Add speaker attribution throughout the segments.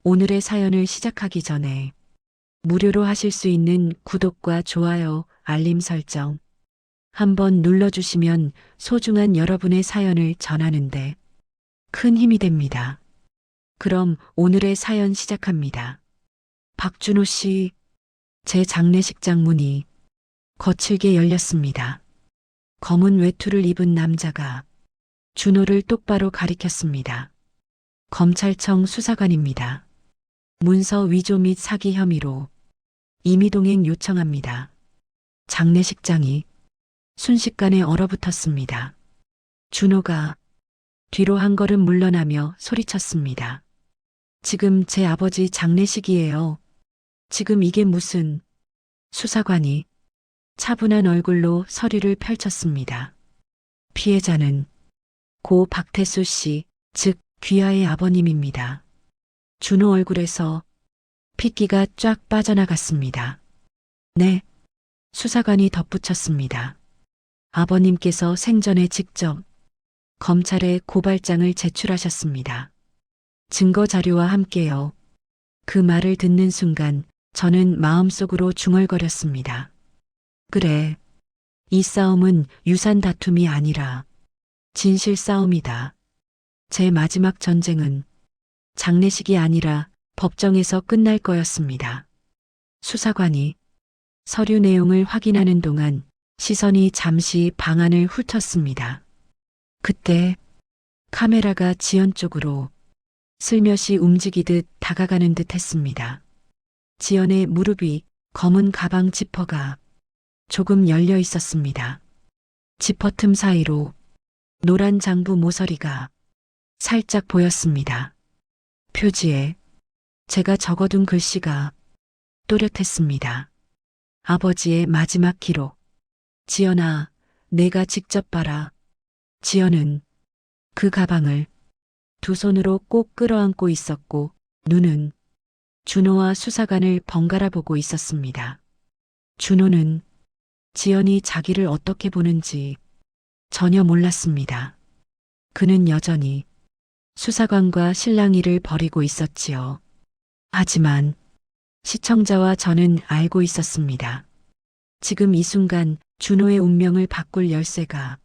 Speaker 1: 오늘의 사연을 시작하기 전에 무료로 하실 수 있는 구독과 좋아요, 알림 설정 한번 눌러주시면 소중한 여러분의 사연을 전하는데 큰 힘이 됩니다. 그럼 오늘의 사연 시작합니다. 박준호 씨, 제 장례식장 문이 거칠게 열렸습니다. 검은 외투를 입은 남자가 준호를 똑바로 가리켰습니다. 검찰청 수사관입니다. 문서 위조 및 사기 혐의로 임의동행 요청합니다. 장례식장이 순식간에 얼어붙었습니다. 준호가 뒤로 한 걸음 물러나며 소리쳤습니다. 지금 제 아버지 장례식이에요. 지금 이게 무슨... 수사관이 차분한 얼굴로 서류를 펼쳤습니다. 피해자는 고 박태수 씨, 즉 귀하의 아버님입니다. 준호 얼굴에서 핏기가 쫙 빠져나갔습니다. 네, 수사관이 덧붙였습니다. 아버님께서 생전에 직접 검찰에 고발장을 제출하셨습니다. 증거 자료와 함께요. 그 말을 듣는 순간 저는 마음속으로 중얼거렸습니다. 그래, 이 싸움은 유산 다툼이 아니라 진실 싸움이다. 제 마지막 전쟁은 장례식이 아니라 법정에서 끝날 거였습니다. 수사관이 서류 내용을 확인하는 동안 시선이 잠시 방 안을 훑었습니다. 그때 카메라가 지연 쪽으로 슬며시 움직이듯 다가가는 듯 했습니다. 지연의 무릎 위 검은 가방 지퍼가 조금 열려 있었습니다. 지퍼 틈 사이로 노란 장부 모서리가 살짝 보였습니다. 표지에 제가 적어둔 글씨가 또렷했습니다. 아버지의 마지막 기록. 지연아, 내가 직접 봐라. 지연은 그 가방을 두 손으로 꼭 끌어안고 있었고 눈은 준호와 수사관을 번갈아 보고 있었습니다. 준호는 지연이 자기를 어떻게 보는지 전혀 몰랐습니다. 그는 여전히 수사관과 실랑이를 벌이고 있었지요. 하지만 시청자와 저는 알고 있었습니다. 지금 이 순간 준호의 운명을 바꿀 열쇠가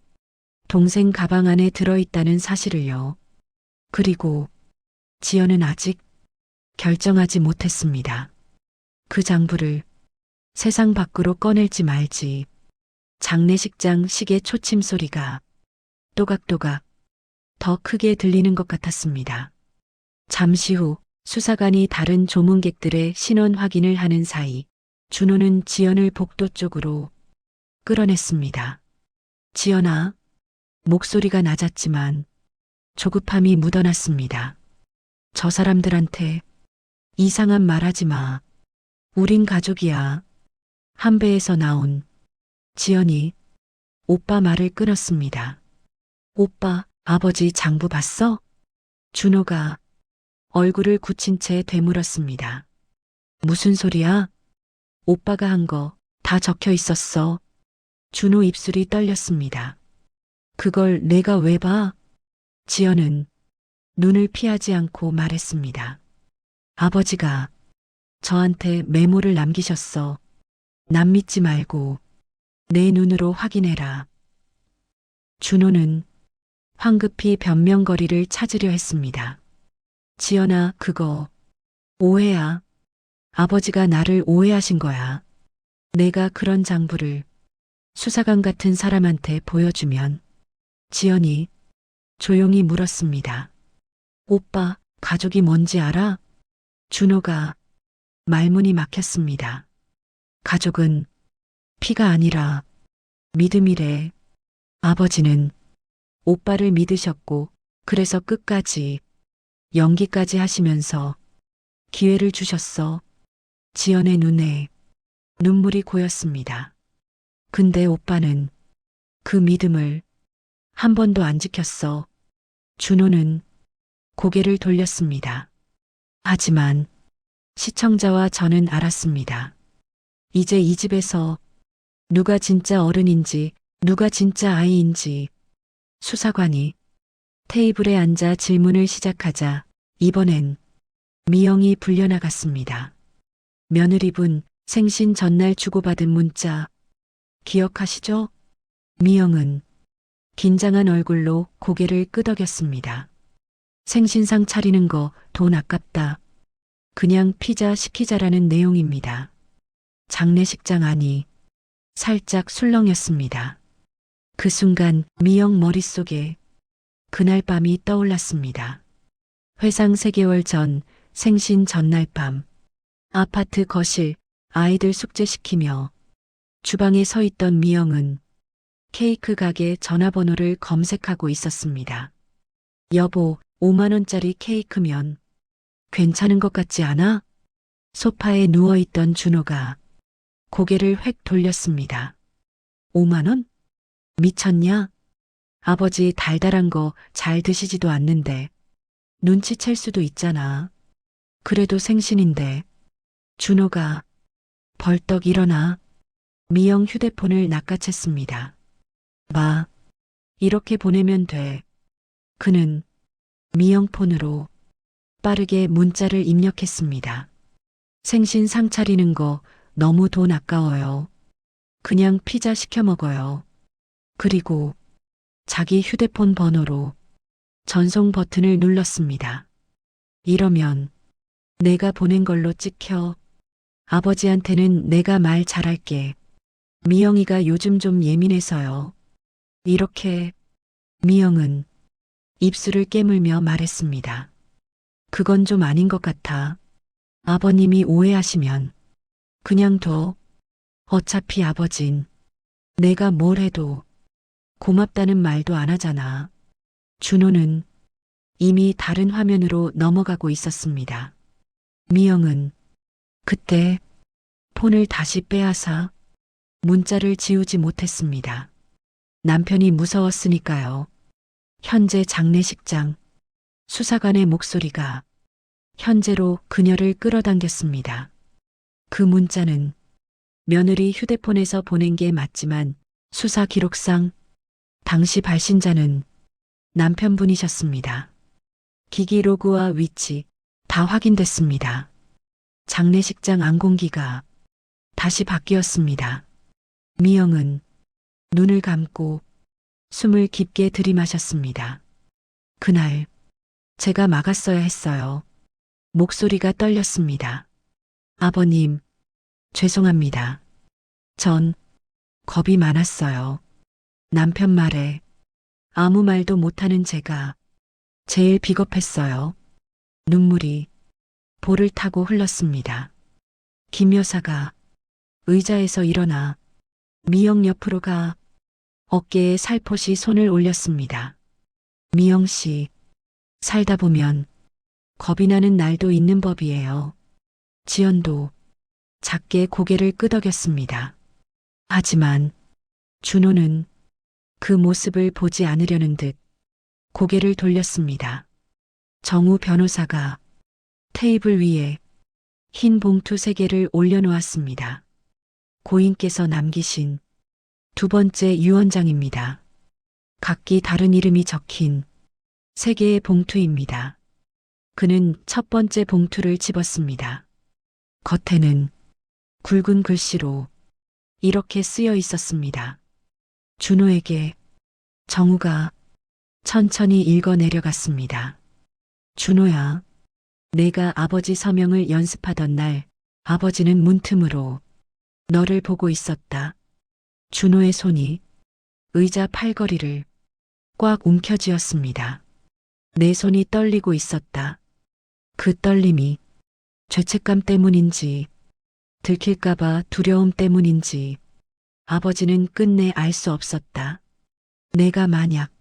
Speaker 1: 동생 가방 안에 들어있다는 사실을요. 그리고 지연은 아직 결정하지 못했습니다. 그 장부를 세상 밖으로 꺼낼지 말지. 장례식장 시계 초침 소리가 또각또각 더 크게 들리는 것 같았습니다. 잠시 후 수사관이 다른 조문객들의 신원 확인을 하는 사이 준호는 지연을 복도 쪽으로 끌어냈습니다. 지연아, 목소리가 낮았지만 조급함이 묻어났습니다. 저 사람들한테 이상한 말하지 마. 우린 가족이야. 한 배에서 나온 지연이 오빠 말을 끊었습니다. 오빠, 아버지 장부 봤어? 준호가 얼굴을 굳힌 채 되물었습니다. 무슨 소리야? 오빠가 한 거 다 적혀 있었어. 준호 입술이 떨렸습니다. 그걸 내가 왜 봐? 지연은 눈을 피하지 않고 말했습니다. 아버지가 저한테 메모를 남기셨어. 남 믿지 말고 내 눈으로 확인해라. 준호는 황급히 변명거리를 찾으려 했습니다. 지연아, 그거 오해야. 아버지가 나를 오해하신 거야. 내가 그런 장부를 수사관 같은 사람한테 보여주면 지연이 조용히 물었습니다. 오빠, 가족이 뭔지 알아? 준호가 말문이 막혔습니다. 가족은 피가 아니라 믿음이래. 아버지는 오빠를 믿으셨고 그래서 끝까지 연기까지 하시면서 기회를 주셨어. 지연의 눈에 눈물이 고였습니다. 근데 오빠는 그 믿음을 한 번도 안 지켰어. 준호는 고개를 돌렸습니다. 하지만 시청자와 저는 알았습니다. 이제 이 집에서 누가 진짜 어른인지 누가 진짜 아이인지 수사관이 테이블에 앉아 질문을 시작하자 이번엔 미영이 불려나갔습니다. 며느리분 생신 전날 주고받은 문자 기억하시죠? 미영은 긴장한 얼굴로 고개를 끄덕였습니다. 생신상 차리는 거 돈 아깝다. 그냥 피자 시키자라는 내용입니다. 장례식장 안이 살짝 술렁였습니다. 그 순간 미영 머릿속에 그날 밤이 떠올랐습니다. 회상 3개월 전 생신 전날 밤 아파트 거실 아이들 숙제시키며 주방에 서 있던 미영은 케이크 가게 전화번호를 검색하고 있었습니다. 여보, 5만 원짜리 케이크면 괜찮은 것 같지 않아? 소파에 누워있던 준호가 고개를 획 돌렸습니다. 5만 원? 미쳤냐? 아버지 달달한 거 잘 드시지도 않는데 눈치챌 수도 있잖아. 그래도 생신인데. 준호가 벌떡 일어나 미영 휴대폰을 낚아챘습니다. 마, 이렇게 보내면 돼. 그는 미영 폰으로 빠르게 문자를 입력했습니다. 생신 상 차리는 거 너무 돈 아까워요. 그냥 피자 시켜 먹어요. 그리고 자기 휴대폰 번호로 전송 버튼을 눌렀습니다. 이러면 내가 보낸 걸로 찍혀. 아버지한테는 내가 말 잘할게. 미영이가 요즘 좀 예민해서요. 이렇게 미영은 입술을 깨물며 말했습니다. 그건 좀 아닌 것 같아. 아버님이 오해하시면 그냥 둬. 어차피 아버진 내가 뭘 해도 고맙다는 말도 안 하잖아. 준호는 이미 다른 화면으로 넘어가고 있었습니다. 미영은 그때 폰을 다시 빼앗아 문자를 지우지 못했습니다. 남편이 무서웠으니까요. 현재 장례식장 수사관의 목소리가 현재로 그녀를 끌어당겼습니다. 그 문자는 며느리 휴대폰에서 보낸 게 맞지만 수사 기록상 당시 발신자는 남편분이셨습니다. 기기 로그와 위치 다 확인됐습니다. 장례식장 안공기가 다시 바뀌었습니다. 미영은 눈을 감고 숨을 깊게 들이마셨습니다. 그날 제가 막았어야 했어요. 목소리가 떨렸습니다. 아버님, 죄송합니다. 전 겁이 많았어요. 남편 말에 아무 말도 못하는 제가 제일 비겁했어요. 눈물이 볼을 타고 흘렀습니다. 김 여사가 의자에서 일어나 미영 옆으로 가 어깨에 살포시 손을 올렸습니다. 미영 씨, 살다 보면 겁이 나는 날도 있는 법이에요. 지연도 작게 고개를 끄덕였습니다. 하지만 준호는 그 모습을 보지 않으려는 듯 고개를 돌렸습니다. 정우 변호사가 테이블 위에 흰 봉투 3개를 올려놓았습니다. 고인께서 남기신 2번째 유언장입니다. 각기 다른 이름이 적힌 3개의 봉투입니다. 그는 첫 번째 봉투를 집었습니다. 겉에는 굵은 글씨로 이렇게 쓰여 있었습니다. 준호에게. 정우가 천천히 읽어 내려갔습니다. 준호야, 내가 아버지 서명을 연습하던 날 아버지는 문틈으로 너를 보고 있었다. 준호의 손이 의자 팔걸이를 꽉 움켜쥐었습니다. 내 손이 떨리고 있었다. 그 떨림이 죄책감 때문인지 들킬까봐 두려움 때문인지 아버지는 끝내 알 수 없었다. 내가 만약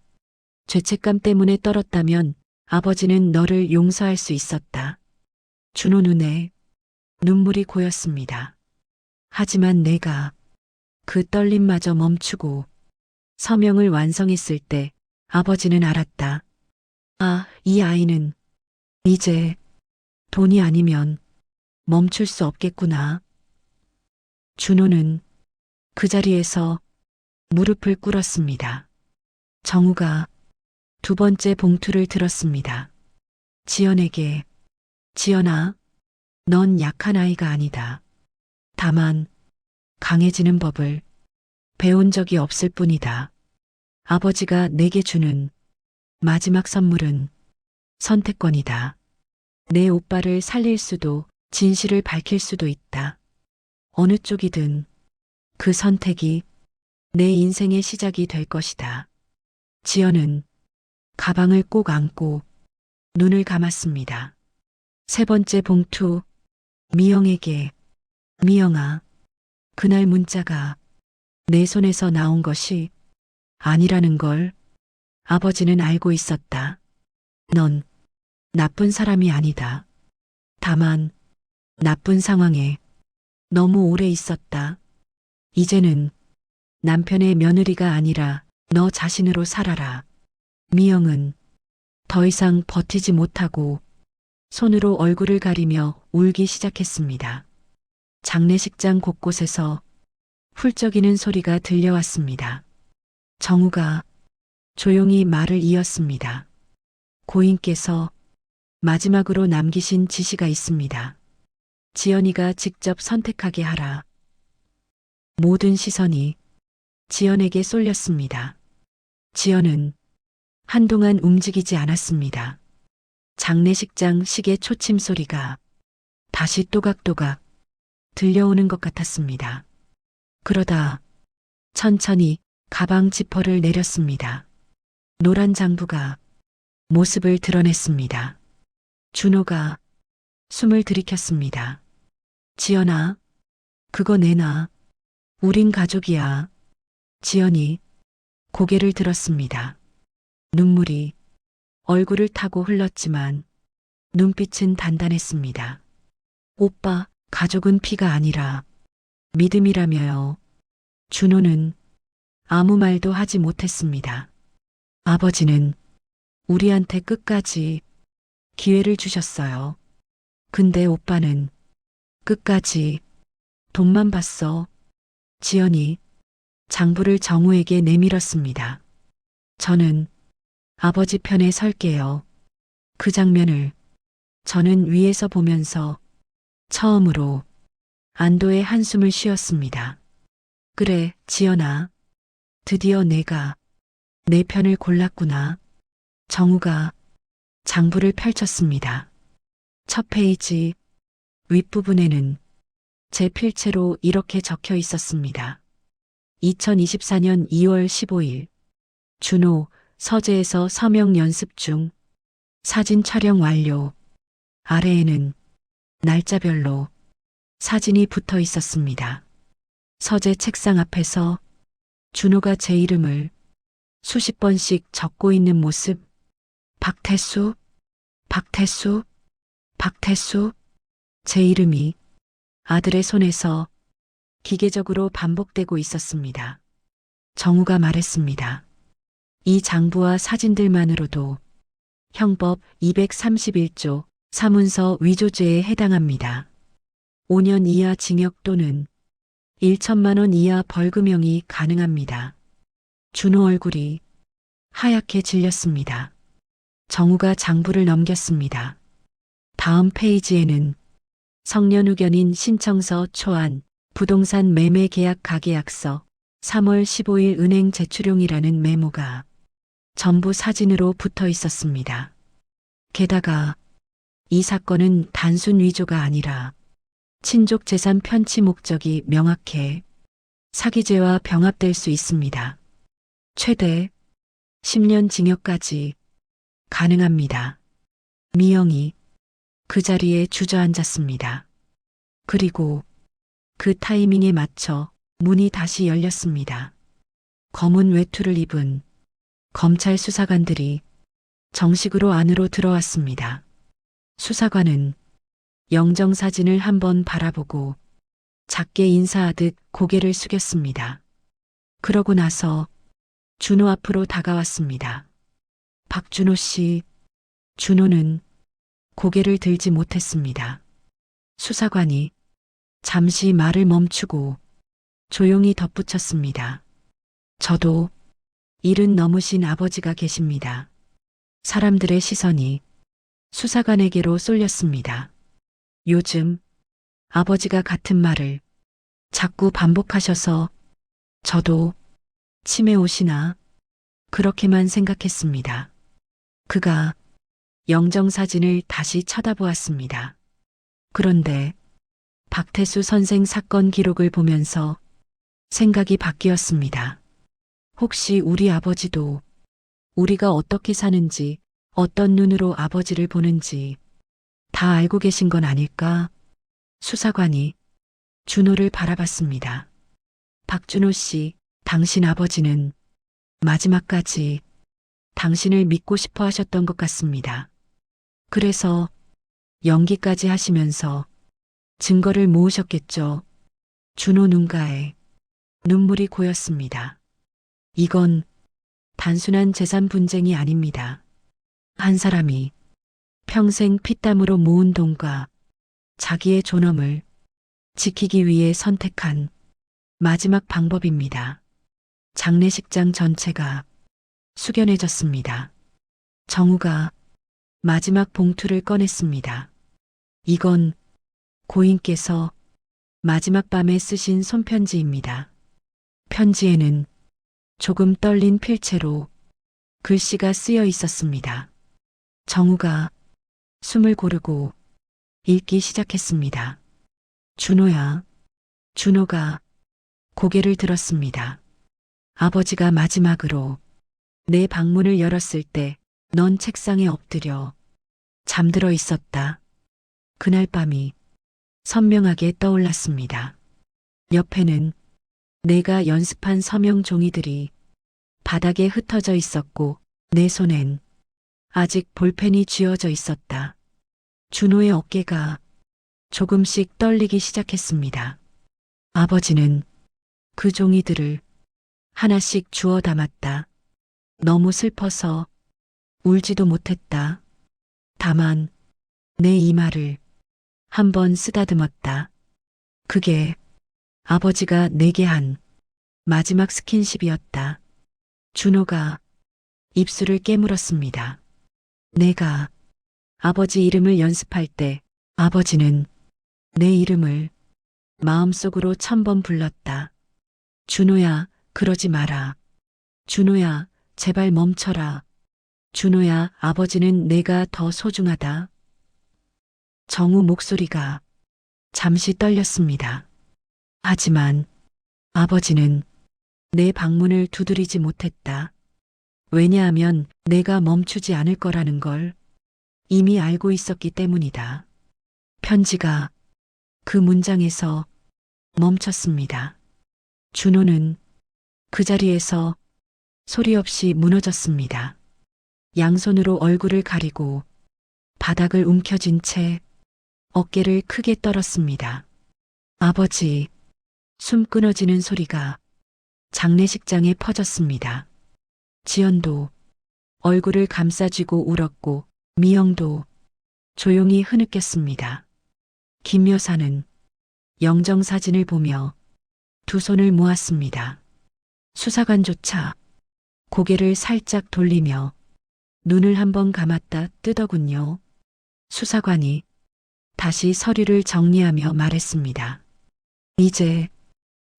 Speaker 1: 죄책감 때문에 떨었다면 아버지는 너를 용서할 수 있었다. 준호 눈에 눈물이 고였습니다. 하지만 내가 그 떨림마저 멈추고 서명을 완성했을 때 아버지는 알았다. 아, 이 아이는 이제 돈이 아니면 멈출 수 없겠구나. 준호는 그 자리에서 무릎을 꿇었습니다. 정우가 2번째 봉투를 들었습니다. 지연에게 지연아, 넌 약한 아이가 아니다. 다만 강해지는 법을 배운 적이 없을 뿐이다. 아버지가 내게 주는 마지막 선물은 선택권이다. 내 오빠를 살릴 수도 진실을 밝힐 수도 있다. 어느 쪽이든 그 선택이 내 인생의 시작이 될 것이다. 지연은 가방을 꼭 안고 눈을 감았습니다. 세 번째 봉투, 미영에게. 미영아, 그날 문자가 내 손에서 나온 것이 아니라는 걸 아버지는 알고 있었다. 넌 나쁜 사람이 아니다. 다만 나쁜 상황에 너무 오래 있었다. 이제는 남편의 며느리가 아니라 너 자신으로 살아라. 미영은 더 이상 버티지 못하고 손으로 얼굴을 가리며 울기 시작했습니다. 장례식장 곳곳에서 훌쩍이는 소리가 들려왔습니다. 정우가 조용히 말을 이었습니다. 고인께서 마지막으로 남기신 지시가 있습니다. 지연이가 직접 선택하게 하라. 모든 시선이 지연에게 쏠렸습니다. 지연은 한동안 움직이지 않았습니다. 장례식장 시계 초침 소리가 다시 또각또각 들려오는 것 같았습니다. 그러다 천천히 가방 지퍼를 내렸습니다. 노란 장부가 모습을 드러냈습니다. 준호가 숨을 들이켰습니다. 지연아, 그거 내놔. 우린 가족이야. 지연이 고개를 들었습니다. 눈물이 얼굴을 타고 흘렀지만 눈빛은 단단했습니다. 오빠, 가족은 피가 아니라 믿음이라며요. 준호는 아무 말도 하지 못했습니다. 아버지는 우리한테 끝까지 기회를 주셨어요. 근데 오빠는 끝까지 돈만 봤어. 지연이 장부를 정우에게 내밀었습니다. 저는 아버지 편에 설게요. 그 장면을 저는 위에서 보면서 처음으로 안도의 한숨을 쉬었습니다. 그래, 지연아. 드디어 내가 내 편을 골랐구나. 정우가 장부를 펼쳤습니다. 첫 페이지 윗부분에는 제 필체로 이렇게 적혀 있었습니다. 2024년 2월 15일 준호 서재에서 서명 연습 중 사진 촬영 완료. 아래에는 날짜별로 사진이 붙어 있었습니다. 서재 책상 앞에서 준호가 제 이름을 수십 번씩 적고 있는 모습. 박태수, 박태수, 박태수. 제 이름이 아들의 손에서 기계적으로 반복되고 있었습니다. 정우가 말했습니다. 이 장부와 사진들만으로도 형법 231조 사문서 위조죄에 해당합니다. 5년 이하 징역 또는 1천만 원 이하 벌금형이 가능합니다. 준호 얼굴이 하얗게 질렸습니다. 정우가 장부를 넘겼습니다. 다음 페이지에는 성년 의견인 신청서 초안, 부동산 매매 계약 가계약서, 3월 15일 은행 제출용이라는 메모가 전부 사진으로 붙어 있었습니다. 게다가 이 사건은 단순 위조가 아니라 친족 재산 편취 목적이 명확해 사기죄와 병합될 수 있습니다. 최대 10년 징역까지 가능합니다. 미영이 그 자리에 주저앉았습니다. 그리고 그 타이밍에 맞춰 문이 다시 열렸습니다. 검은 외투를 입은 검찰 수사관들이 정식으로 안으로 들어왔습니다. 수사관은 영정사진을 한번 바라보고 작게 인사하듯 고개를 숙였습니다. 그러고 나서 준호 앞으로 다가왔습니다. 박준호 씨. 준호는 고개를 들지 못했습니다. 수사관이 잠시 말을 멈추고 조용히 덧붙였습니다. 저도 일은 넘으신 아버지가 계십니다. 사람들의 시선이 수사관에게로 쏠렸습니다. 요즘 아버지가 같은 말을 자꾸 반복하셔서 저도 치매 오시나 그렇게만 생각했습니다. 그가 영정사진을 다시 쳐다보았습니다. 그런데 박태수 선생 사건 기록을 보면서 생각이 바뀌었습니다. 혹시 우리 아버지도 우리가 어떻게 사는지, 어떤 눈으로 아버지를 보는지 다 알고 계신 건 아닐까? 수사관이 준호를 바라봤습니다. 박준호 씨, 당신 아버지는 마지막까지 당신을 믿고 싶어 하셨던 것 같습니다. 그래서 연기까지 하시면서 증거를 모으셨겠죠. 준호 눈가에 눈물이 고였습니다. 이건 단순한 재산 분쟁이 아닙니다. 한 사람이 평생 피땀으로 모은 돈과 자기의 존엄을 지키기 위해 선택한 마지막 방법입니다. 장례식장 전체가 숙연해졌습니다. 정우가 마지막 봉투를 꺼냈습니다. 이건 고인께서 마지막 밤에 쓰신 손편지입니다. 편지에는 조금 떨린 필체로 글씨가 쓰여 있었습니다. 정우가 숨을 고르고 읽기 시작했습니다. 준호야. 준호가 고개를 들었습니다. 아버지가 마지막으로 내 방문을 열었을 때 넌 책상에 엎드려 잠들어 있었다. 그날 밤이 선명하게 떠올랐습니다. 옆에는 내가 연습한 서명 종이들이 바닥에 흩어져 있었고 내 손엔 아직 볼펜이 쥐어져 있었다. 준호의 어깨가 조금씩 떨리기 시작했습니다. 아버지는 그 종이들을 하나씩 주워 담았다. 너무 슬퍼서 울지도 못했다. 다만 내 이마를 한번 쓰다듬었다. 그게 아버지가 내게 한 마지막 스킨십이었다. 준호가 입술을 깨물었습니다. 내가 아버지 이름을 연습할 때 아버지는 내 이름을 마음속으로 1000번 불렀다. 준호야, 그러지 마라. 준호야, 제발 멈춰라. 준호야, 아버지는 내가 더 소중하다. 정우 목소리가 잠시 떨렸습니다. 하지만 아버지는 내 방문을 두드리지 못했다. 왜냐하면 내가 멈추지 않을 거라는 걸 이미 알고 있었기 때문이다. 편지가 그 문장에서 멈췄습니다. 준호는 그 자리에서 소리 없이 무너졌습니다. 양손으로 얼굴을 가리고 바닥을 움켜쥔 채 어깨를 크게 떨었습니다. 아버지, 숨 끊어지는 소리가 장례식장에 퍼졌습니다. 지연도 얼굴을 감싸쥐고 울었고 미영도 조용히 흐느꼈습니다. 김 여사는 영정사진을 보며 두 손을 모았습니다. 수사관조차 고개를 살짝 돌리며 눈을 한번 감았다 뜨더군요. 수사관이 다시 서류를 정리하며 말했습니다. 이제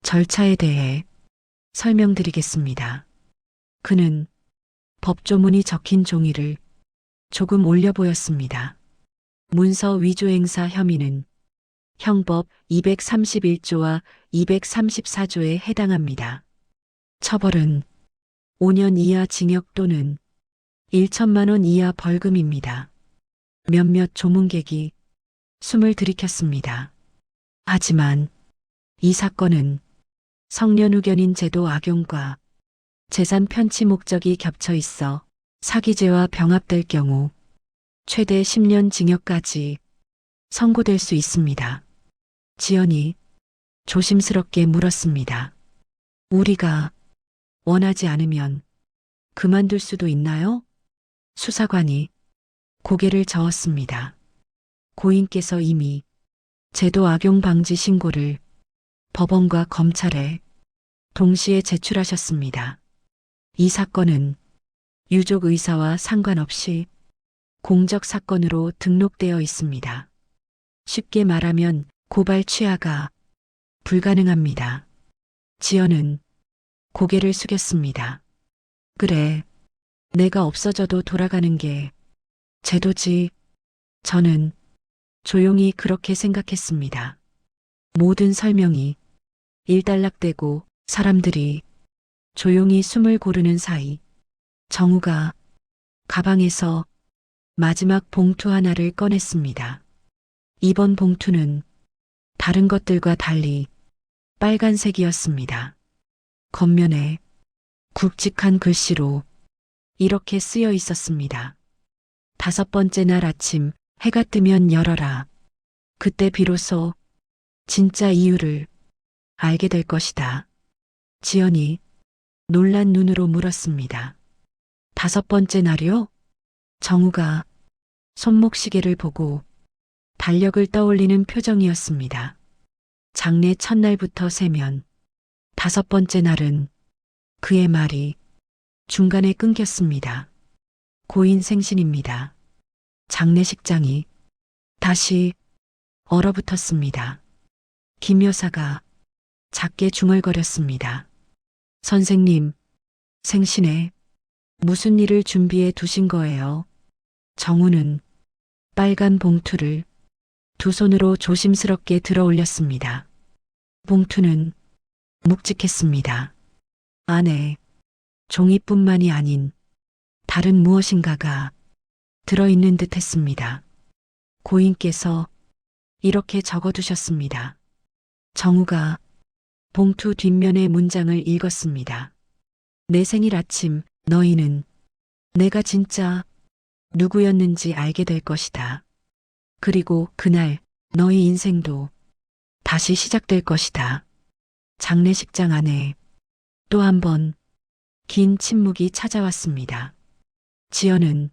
Speaker 1: 절차에 대해 설명드리겠습니다. 그는 법조문이 적힌 종이를 조금 올려 보였습니다. 문서 위조 행사 혐의는 형법 231조와 234조에 해당합니다. 처벌은 5년 이하 징역 또는 1천만 원 이하 벌금입니다. 몇몇 조문객이 숨을 들이켰습니다. 하지만 이 사건은 성년후견인 제도 악용과 재산 편취 목적이 겹쳐 있어 사기죄와 병합될 경우 최대 10년 징역까지 선고될 수 있습니다. 지연이 조심스럽게 물었습니다. 우리가 원하지 않으면 그만둘 수도 있나요? 수사관이 고개를 저었습니다. 고인께서 이미 제도 악용 방지 신고를 법원과 검찰에 동시에 제출하셨습니다. 이 사건은 유족 의사와 상관없이 공적 사건으로 등록되어 있습니다. 쉽게 말하면 고발 취하가 불가능합니다. 지연은 고개를 숙였습니다. 그래, 내가 없어져도 돌아가는 게 제도지. 저는 조용히 그렇게 생각했습니다. 모든 설명이 일단락되고 사람들이 조용히 숨을 고르는 사이 정우가 가방에서 마지막 봉투 하나를 꺼냈습니다. 이번 봉투는 다른 것들과 달리 빨간색이었습니다. 겉면에 굵직한 글씨로 이렇게 쓰여 있었습니다. 5번째 날 아침 해가 뜨면 열어라. 그때 비로소 진짜 이유를 알게 될 것이다. 지연이 놀란 눈으로 물었습니다. 5번째 날이요? 정우가 손목시계를 보고 달력을 떠올리는 표정이었습니다. 장례 첫날부터 세면 5번째 날은 그의 말이 중간에 끊겼습니다. 고인 생신입니다. 장례식장이 다시 얼어붙었습니다. 김 여사가 작게 중얼거렸습니다. 선생님, 생신에 무슨 일을 준비해 두신 거예요? 정우는 빨간 봉투를 두 손으로 조심스럽게 들어 올렸습니다. 봉투는 묵직했습니다. 안에 종이뿐만이 아닌 다른 무엇인가가 들어있는 듯 했습니다. 고인께서 이렇게 적어두셨습니다. 정우가 봉투 뒷면의 문장을 읽었습니다. 내 생일 아침 너희는 내가 진짜 누구였는지 알게 될 것이다. 그리고 그날 너희 인생도 다시 시작될 것이다. 장례식장 안에 또 한 번 긴 침묵이 찾아왔습니다. 지연은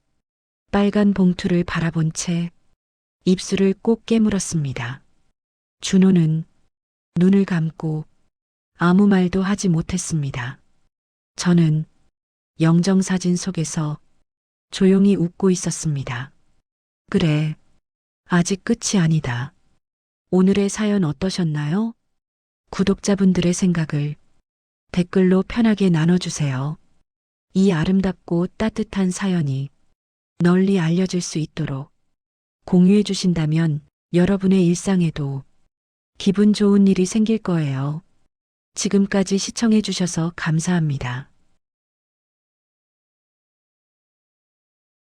Speaker 1: 빨간 봉투를 바라본 채 입술을 꼭 깨물었습니다. 준호는 눈을 감고 아무 말도 하지 못했습니다. 저는 영정사진 속에서 조용히 웃고 있었습니다. 그래, 아직 끝이 아니다. 오늘의 사연 어떠셨나요? 구독자분들의 생각을 댓글로 편하게 나눠주세요. 이 아름답고 따뜻한 사연이 널리 알려질 수 있도록 공유해 주신다면 여러분의 일상에도 기분 좋은 일이 생길 거예요. 지금까지 시청해 주셔서 감사합니다.